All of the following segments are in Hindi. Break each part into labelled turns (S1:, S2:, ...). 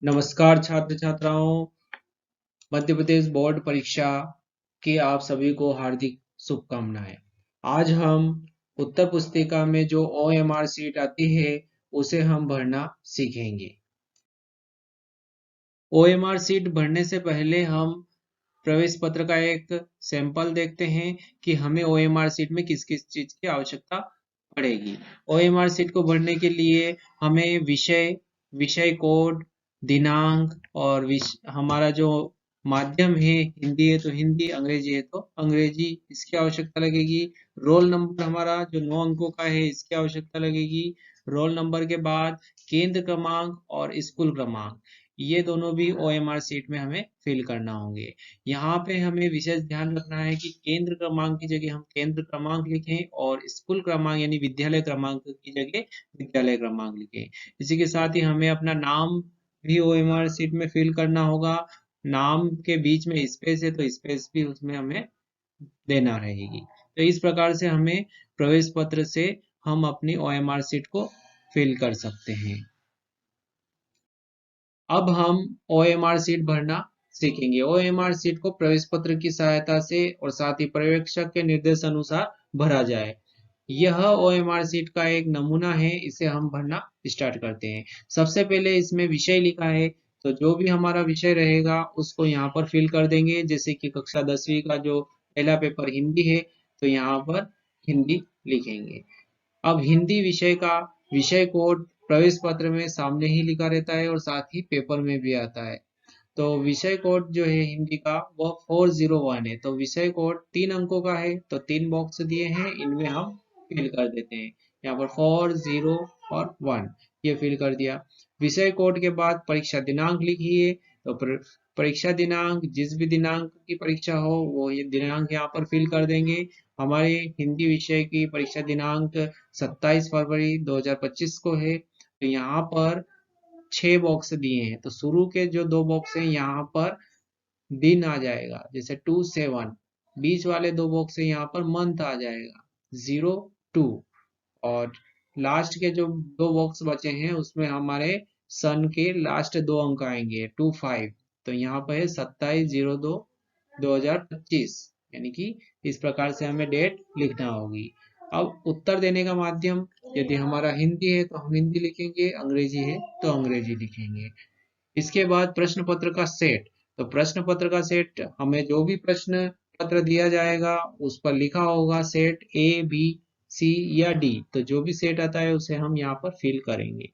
S1: नमस्कार छात्र छात्राओं, मध्य प्रदेश बोर्ड परीक्षा की आप सभी को हार्दिक शुभकामनाएं। आज हम उत्तर पुस्तिका में जो OMR सीट आती है उसे हम भरना सीखेंगे। OMR सीट भरने से पहले हम प्रवेश पत्र का एक सैंपल देखते हैं कि हमें OMR सीट में किस किस चीज की आवश्यकता पड़ेगी। OMR सीट को भरने के लिए हमें विषय, विषय कोड, दिनांक और हमारा जो माध्यम है, हिंदी है तो हिंदी, अंग्रेजी है तो अंग्रेजी, इसकी आवश्यकता लगेगी। रोल नंबर हमारा जो 9 अंकों का है इसकी आवश्यकता लगेगी। रोल नंबर के बाद केंद्र क्रमांक और स्कूल क्रमांक, ये दोनों भी OMR सीट में हमें फिल करना होंगे। यहाँ पे हमें विशेष ध्यान रखना है कि केंद्र क्रमांक की जगह हम केंद्र क्रमांक लिखें और स्कूल क्रमांक यानी विद्यालय क्रमांक की जगह विद्यालय क्रमांक लिखें। इसी के साथ ही हमें अपना नाम भी OMR सीट में फिल करना होगा। नाम के बीच में स्पेस है तो स्पेस भी उसमें हमें देना रहेगी। तो इस प्रकार से हमें प्रवेश पत्र से हम अपनी OMR सीट को फिल कर सकते हैं। अब हम OMR सीट भरना सीखेंगे। OMR सीट को प्रवेश पत्र की सहायता से और साथ ही पर्यवेक्षक के निर्देश अनुसार भरा जाए। यह OMR सीट का एक नमूना है, इसे हम भरना स्टार्ट करते हैं। सबसे पहले इसमें विषय लिखा है, तो जो भी हमारा विषय रहेगा उसको यहाँ पर फिल कर देंगे। जैसे कि कक्षा 10वीं का जो पहला पेपर हिंदी है तो यहाँ पर हिंदी लिखेंगे। अब हिंदी विषय का विषय कोड प्रवेश पत्र में सामने ही लिखा रहता है और साथ ही पेपर में भी आता है। तो विषय कोड जो है हिंदी का वह 401 है। तो विषय कोड 3 अंकों का है, तो 3 बॉक्स दिए हैं, इनमें हम फिल कर देते हैं। यहाँ पर 4, 0 और 1 ये फिल कर दिया। विषय कोड के बाद परीक्षा दिनांक लिखिए। तो परीक्षा दिनांक, जिस भी दिनांक की परीक्षा हो वो ये दिनांक यहाँ पर फिल कर देंगे। हमारे हिंदी विषय की परीक्षा दिनांक 27 फरवरी 2025 को है। तो यहाँ पर 6 बॉक्स दिए हैं, तो शुरू के जो 2 बॉक्स हैं यहाँ पर दिन आ जाएगा, जैसे 2 से 1। बीच वाले 2 बॉक्स हैं यहाँ पर मंथ आ जाएगा, 0 2। और लास्ट के जो 2 बॉक्स बचे हैं उसमें हमारे सन के लास्ट 2 अंक आएंगे, 2 5। तो यहाँ पर है 27/02/2025, यानी कि इस प्रकार से हमें डेट लिखना होगी। अब उत्तर देने का माध्यम, यदि हमारा हिंदी है तो हम हिंदी लिखेंगे, अंग्रेजी है तो अंग्रेजी लिखेंगे। इसके बाद प्रश्न पत्र का सेट। तो प्रश्न पत्र का सेट, हमें जो भी प्रश्न पत्र दिया जाएगा उस पर लिखा होगा सेट A, B, C या D। तो जो भी सेट आता है उसे हम यहाँ पर फिल करेंगे।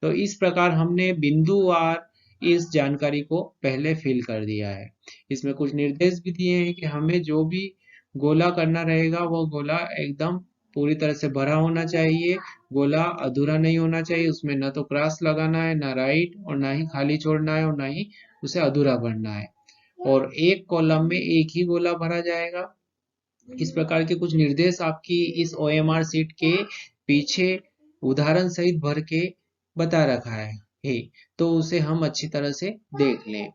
S1: तो इस प्रकार हमने बिंदुवार इस जानकारी को पहले फिल कर दिया है। इसमें कुछ निर्देश भी दिए हैं कि हमें जो भी गोला करना रहेगा वो गोला एकदम पूरी तरह से भरा होना चाहिए। गोला अधूरा नहीं होना चाहिए, उसमें न तो क्रॉस लगाना है, ना राइट, और ना ही खाली छोड़ना है, और ना ही उसे अधूरा भरना है। और एक कॉलम में एक ही गोला भरा जाएगा। इस प्रकार के कुछ निर्देश आपकी इस OMR सीट के पीछे उदाहरण सहित भर के बता रखा है, तो उसे हम अच्छी तरह से देख लें।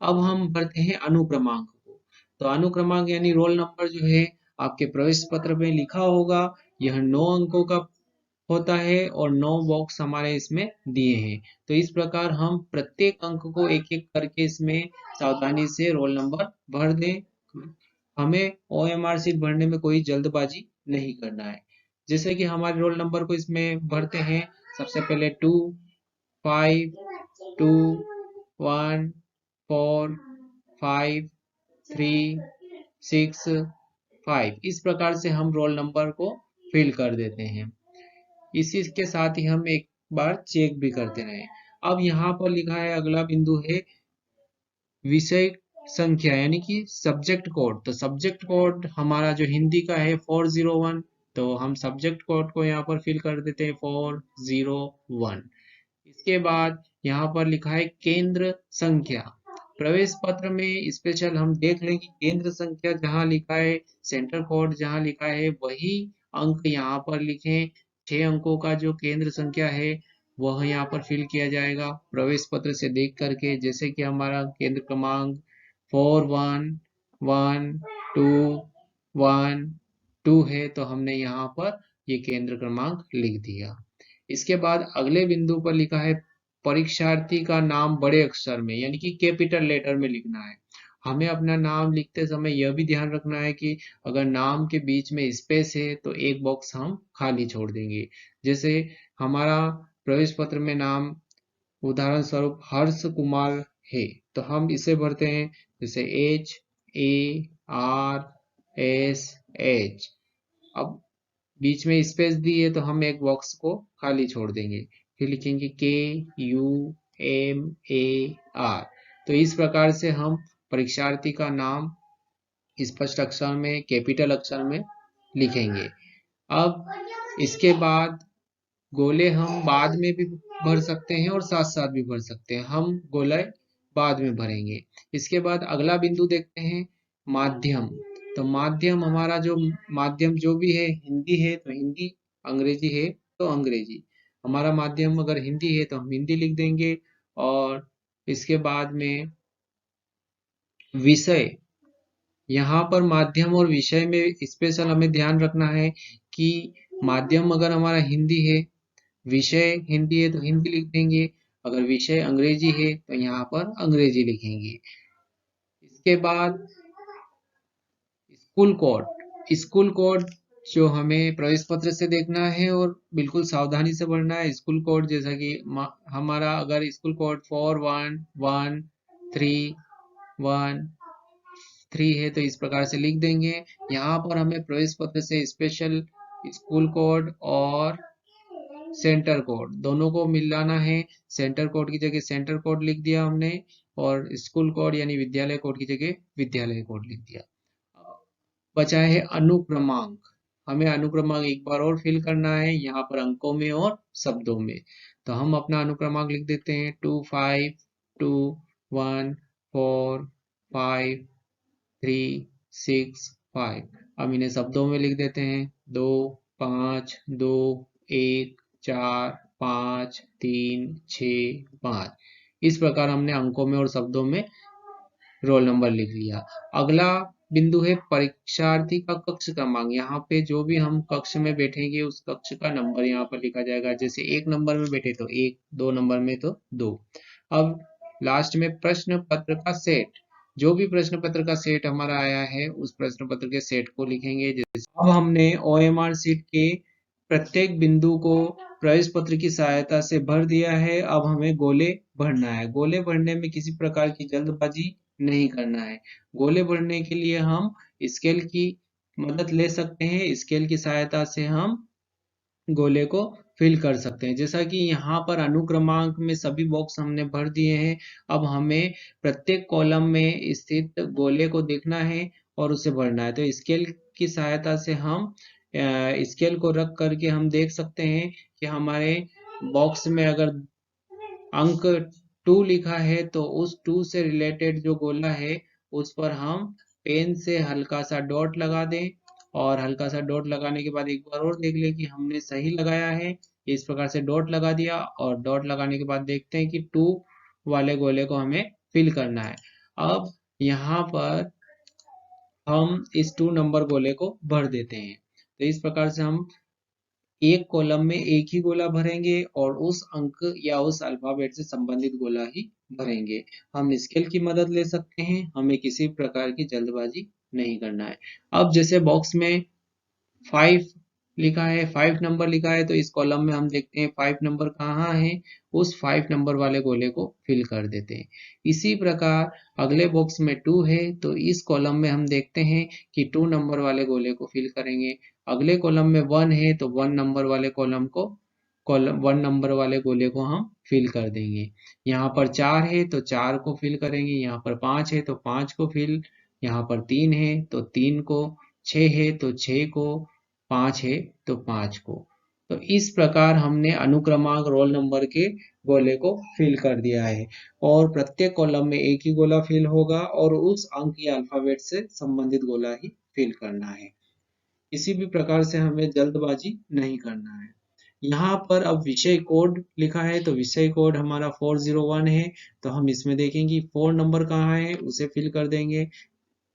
S1: अब हम भरते हैं अनुक्रमांक को। तो अनुक्रमांक यानी रोल नंबर जो है आपके प्रवेश पत्र में लिखा होगा। यह 9 अंकों का होता है और 9 बॉक्स हमारे इसमें दिए हैं। तो इस प्रकार हम प्रत्येक अंक को एक एक करके इसमें सावधानी से रोल नंबर भर दें। हमें OMR सीट भरने में कोई जल्दबाजी नहीं करना है। जैसे कि हमारे रोल नंबर को इसमें भरते हैं। सबसे पहले 2 5 2 1 4 5 3 6 5, इस प्रकार से हम रोल नंबर को फिल कर देते हैं। इसी के साथ ही हम एक बार चेक भी करते रहे। अब यहाँ पर लिखा है, अगला बिंदु है विषय संख्या यानी कि सब्जेक्ट कोड। तो सब्जेक्ट कोड हमारा जो हिंदी का है 401, तो हम सब्जेक्ट कोड को यहाँ पर फिल कर देते हैं 401। इसके बाद यहाँ पर लिखा है केंद्र संख्या। प्रवेश पत्र में स्पेशल हम देख लें कि केंद्र संख्या जहाँ लिखा है, सेंटर कोड जहाँ लिखा है, वही अंक यहाँ पर लिखें। 6 अंकों का जो केंद्र संख्या है वह यहाँ पर फिल किया जाएगा प्रवेश पत्र से देख करके। जैसे कि हमारा केंद्र क्रमांक 411212 है, तो हमने यहाँ पर ये केंद्र क्रमांक लिख दिया। इसके बाद अगले बिंदु पर लिखा है परीक्षार्थी का नाम बड़े अक्षर में यानी कि कैपिटल लेटर में लिखना है। हमें अपना नाम लिखते समय यह भी ध्यान रखना है कि अगर नाम के बीच में स्पेस है तो एक बॉक्स हम खाली छोड़ देंगे। जैसे हमारा प्रवेश पत्र में नाम उदाहरण स्वरूप हर्ष कुमार है, तो हम इसे भरते हैं जैसे HARSH। अब बीच में स्पेस दी है तो हम एक बॉक्स को खाली छोड़ देंगे, फिर लिखेंगे KUMAR। तो इस प्रकार से हम परीक्षार्थी का नाम स्पष्ट अक्षर में कैपिटल अक्षर में लिखेंगे। अब इसके बाद गोले हम बाद में भी भर सकते हैं और साथ साथ भी भर सकते हैं। हम गोले बाद में भरेंगे। इसके बाद अगला बिंदु देखते हैं माध्यम। तो माध्यम हमारा जो माध्यम जो भी है, हिंदी है तो हिंदी, अंग्रेजी है तो अंग्रेजी। हमारा माध्यम अगर हिंदी है तो हम हिंदी लिख देंगे। और इसके बाद में विषय, यहाँ पर माध्यम और विषय में स्पेशल हमें ध्यान रखना है कि माध्यम अगर हमारा हिंदी है, विषय हिंदी है तो हिंदी लिख देंगे। अगर विषय अंग्रेजी है तो यहाँ पर अंग्रेजी लिखेंगे। इसके बाद स्कूल कोड। स्कूल कोड जो हमें प्रवेश पत्र से देखना है और बिल्कुल सावधानी से भरना है। स्कूल कोड जैसा कि हमारा अगर स्कूल कोड 411313 है तो इस प्रकार से लिख देंगे। यहाँ पर हमें प्रवेश पत्र से स्पेशल स्कूल कोड और सेंटर कोड दोनों को मिलाना है। सेंटर कोड की जगह सेंटर कोड लिख दिया हमने और स्कूल कोड यानी विद्यालय कोड की जगह विद्यालय कोड लिख दिया। बचा है अनुक्रमांक। हमें अनुक्रमांक एक बार और फिल करना है, यहाँ पर अंकों में और शब्दों में। तो हम अपना अनुक्रमांक लिख देते हैं 2521453665। हम इन्हें शब्दों में लिख देते हैं 2521453665। इस प्रकार हमने अंकों में और शब्दों में रोल नंबर लिख लिया। अगला बिंदु है परीक्षार्थी का कक्ष क्रमांक। यहाँ पे जो भी हम कक्ष में बैठेंगे उस कक्ष का नंबर यहाँ पर लिखा जाएगा। जैसे 1 नंबर में बैठे तो 1, 2 नंबर में तो 2। अब लास्ट में प्रश्न पत्र का सेट। जो भी प्रश्न पत्र का सेट हमारा आया है उस प्रश्न पत्र के सेट को लिखेंगे। जैसे अब हमने OMR शीट के प्रत्येक बिंदु को प्रवेश पत्र की सहायता से भर दिया है। अब हमें गोले भरना है। गोले भरने में किसी प्रकार की जल्दबाजी नहीं करना है। गोले भरने के लिए हम स्केल की मदद ले सकते हैं। स्केल की सहायता से हम गोले को फिल कर सकते हैं। जैसा कि यहाँ पर अनुक्रमांक में सभी बॉक्स हमने भर दिए हैं। अब हमें प्रत्येक कॉलम में स्थित गोले को देखना है और उसे भरना है। तो स्केल की सहायता से हम स्केल को रख करके हम देख सकते हैं कि हमारे बॉक्स में अगर अंक 2 लिखा है तो उस 2 से रिलेटेड जो गोला है उस पर हम पेन से हल्का सा डॉट लगा दें। और हल्का सा डॉट लगाने के बाद एक बार और देख लें कि हमने सही लगाया है। इस प्रकार से डॉट लगा दिया और डॉट लगाने के बाद देखते हैं कि 2 वाले गोले को हमें फिल करना है। अब यहाँ पर हम इस 2 नंबर गोले को भर देते हैं। तो इस प्रकार से हम एक कॉलम में एक ही गोला भरेंगे और उस अंक या उस अल्फाबेट से संबंधित गोला ही भरेंगे। हम स्केल की मदद ले सकते हैं। हमें किसी प्रकार की जल्दबाजी नहीं करना है। अब जैसे बॉक्स में 5 लिखा है, 5 नंबर लिखा है तो इस कॉलम में हम देखते हैं 5 नंबर कहाँ है, उस 5 नंबर वाले गोले को फिल कर देते हैं। इसी प्रकार अगले बॉक्स में 2 है तो इस कॉलम में हम देखते हैं कि 2 नंबर वाले गोले को फिल करेंगे। अगले कॉलम में 1 है तो 1 नंबर वाले कॉलम 1 नंबर वाले गोले को हम फिल कर देंगे। यहाँ पर 4 है तो 4 को फिल करेंगे। यहाँ पर 5 है तो 5 को फिल, यहाँ पर 3 है तो 3 को, 6 है तो 6 को, 5 है तो 5 को। तो इस प्रकार हमने अनुक्रमांक रोल नंबर के गोले को फिल कर दिया है। और प्रत्येक कॉलम में एक ही गोला फिल होगा और उस अंक या अल्फाबेट से संबंधित गोला ही फिल करना है। किसी भी प्रकार से हमें जल्दबाजी नहीं करना है। यहाँ पर अब विषय कोड लिखा है तो विषय कोड हमारा 401 है तो हम इसमें देखेंगे 4 नंबर कहाँ है उसे फिल कर देंगे।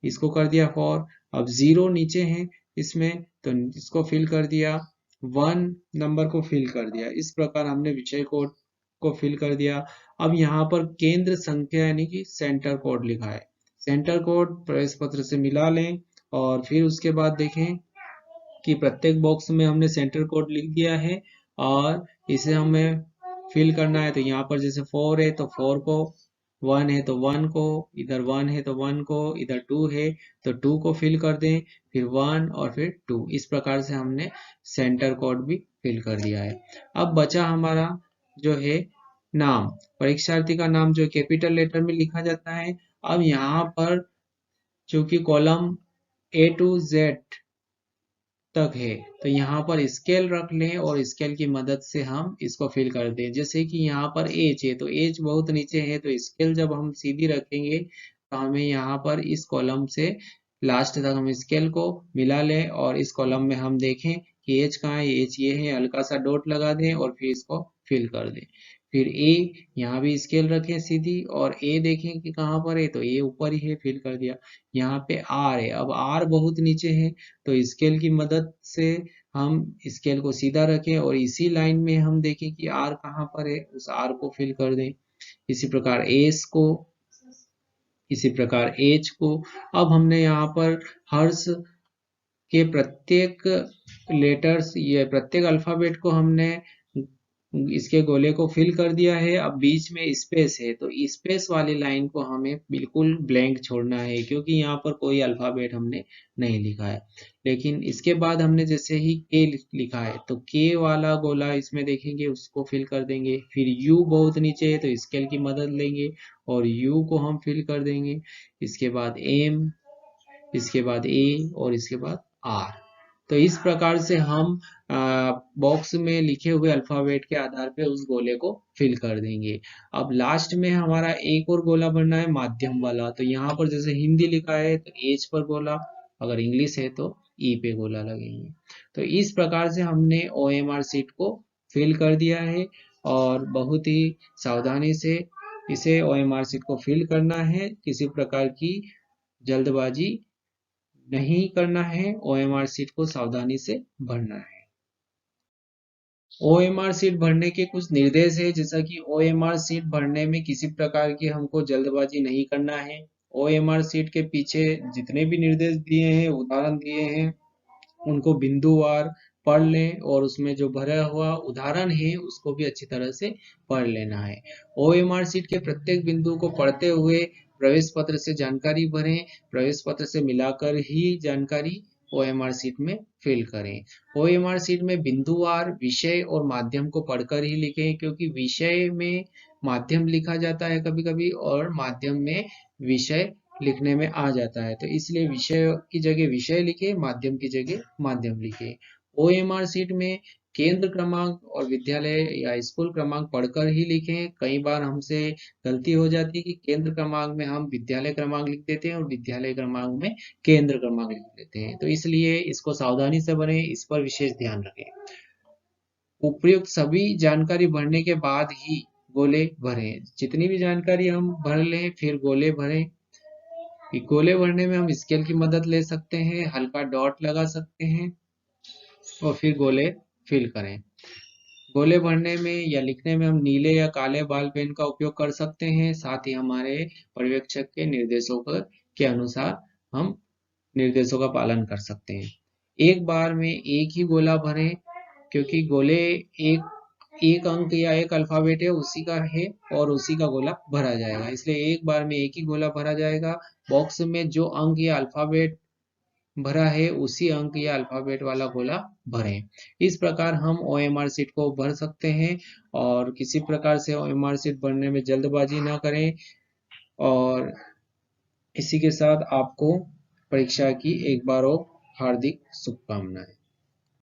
S1: इसको कर दिया 4। अब 0 नीचे है इसमें तो इसको फिल कर दिया, 1 नंबर को फिल कर दिया। इस प्रकार हमने विषय कोड को फिल कर दिया। अब यहाँ पर केंद्र संख्या यानी कि सेंटर कोड लिखा है, सेंटर कोड प्रवेश पत्र से मिला लें और फिर उसके बाद देखें कि प्रत्येक बॉक्स में हमने सेंटर कोड लिख दिया है और इसे हमें फिल करना है। तो यहाँ पर जैसे 4 है तो 4 को, 1 है तो 1 को, इधर 1 है तो 1 को, इधर 2 है तो 2 को फिल कर दें, फिर 1 और फिर 2। इस प्रकार से हमने सेंटर कोड भी फिल कर दिया है। अब बचा हमारा जो है नाम, परीक्षार्थी का नाम जो कैपिटल लेटर में लिखा जाता है। अब यहाँ पर चूंकि कॉलम A to Z तक है तो यहाँ पर स्केल रख लें और स्केल की मदद से हम इसको फिल कर दें। जैसे कि यहाँ पर एज है तो एज बहुत नीचे है, तो स्केल जब हम सीधी रखेंगे तो हमें यहाँ पर इस कॉलम से लास्ट तक हम स्केल को मिला लें और इस कॉलम में हम देखें कि एज कहाँ है, एज ये है, हल्का सा डॉट लगा दें और फिर इसको फिल कर दें। फिर ए, यहाँ भी स्केल रखें सीधी और ए देखें कि कहाँ पर है, तो ए ऊपर ही है, फिल कर दिया। यहाँ पे आर है, अब आर बहुत नीचे है तो स्केल की मदद से हम स्केल को सीधा रखें और इसी लाइन में हम देखें कि आर कहाँ पर है, उस आर को फिल कर दें। इसी प्रकार एस को, इसी प्रकार एच को। अब हमने यहाँ पर हर्ष के प्रत्येक लेटर्स, ये प्रत्येक अल्फाबेट को हमने इसके गोले को फिल कर दिया है। अब बीच में स्पेस है तो स्पेस वाली लाइन को हमें बिल्कुल ब्लैंक छोड़ना है क्योंकि यहाँ पर कोई अल्फाबेट हमने नहीं लिखा है। लेकिन इसके बाद हमने जैसे ही के लिखा है तो के वाला गोला इसमें देखेंगे उसको फिल कर देंगे। फिर यू बहुत नीचे है तो स्केल की मदद लेंगे और यू को हम फिल कर देंगे। इसके बाद एम, इसके बाद ए और इसके बाद आर। तो इस प्रकार से हम बॉक्स में लिखे हुए अल्फाबेट के आधार पे उस गोले को फिल कर देंगे। अब लास्ट में हमारा एक और गोला बनना है माध्यम वाला। तो यहाँ पर जैसे हिंदी लिखा है तो एच पर गोला, अगर इंग्लिश है तो ई पे गोला लगेंगे। तो इस प्रकार से हमने OMR शीट को फिल कर दिया है और बहुत ही सावधानी से इसे OMR शीट को फिल करना है, किसी प्रकार की जल्दबाजी नहीं करना है, OMR शीट को सावधानी से भरना है। OMR शीट भरने के कुछ निर्देश है, जैसा कि OMR शीट भरने में किसी प्रकार की हमको जल्दबाजी नहीं करना है। OMR शीट के पीछे जितने भी निर्देश दिए हैं, उदाहरण दिए हैं, उनको बिंदुवार पढ़ लें और उसमें जो भरा हुआ उदाहरण है उसको भी अच्छी तरह से पढ़ लेना है। OMR शीट के प्रत्येक बिंदु को पढ़ते हुए प्रवेश पत्र से जानकारी भरें, प्रवेश पत्र से मिलाकर ही जानकारी OMR शीट में फिल करें। OMR शीट में बिंदुवार विषय और माध्यम को पढ़कर ही लिखें क्योंकि विषय में माध्यम लिखा जाता है कभी कभी और माध्यम में विषय लिखने में आ जाता है, तो इसलिए विषय की जगह विषय लिखे, माध्यम की जगह माध्यम लिखे। OMR शीट में केंद्र क्रमांक और विद्यालय या स्कूल क्रमांक पढ़कर ही लिखें। कई बार हमसे गलती हो जाती है कि केंद्र क्रमांक में हम विद्यालय क्रमांक लिख देते हैं और विद्यालय क्रमांक में केंद्र क्रमांक लिख देते हैं, तो इसलिए इसको सावधानी से भरें, इस पर विशेष ध्यान रखें। उपयुक्त सभी जानकारी भरने के बाद ही गोले भरें। जितनी भी जानकारी हम भर लें फिर गोले भरें। गोले भरने में हम स्केल की मदद ले सकते हैं, हल्का डॉट लगा सकते हैं और फिर गोले फिल करें। गोले भरने में या लिखने में हम नीले या काले बॉल पेन का उपयोग कर सकते हैं, साथ ही हमारे पर्यवेक्षक के निर्देशों के अनुसार हम निर्देशों का पालन कर सकते हैं। एक बार में एक ही गोला भरें क्योंकि गोले एक अंक या एक अल्फाबेट है उसी का है और उसी का गोला भरा जाएगा, इसलिए एक बार में एक ही गोला भरा जाएगा। बॉक्स में जो अंक या अल्फाबेट भरा है उसी अंक या अल्फाबेट वाला गोला भरें। इस प्रकार हम OMR शीट को भर सकते हैं और किसी प्रकार से OMR शीट भरने में जल्दबाजी ना करें। और इसी के साथ आपको परीक्षा की एक बार और हार्दिक शुभकामनाएं।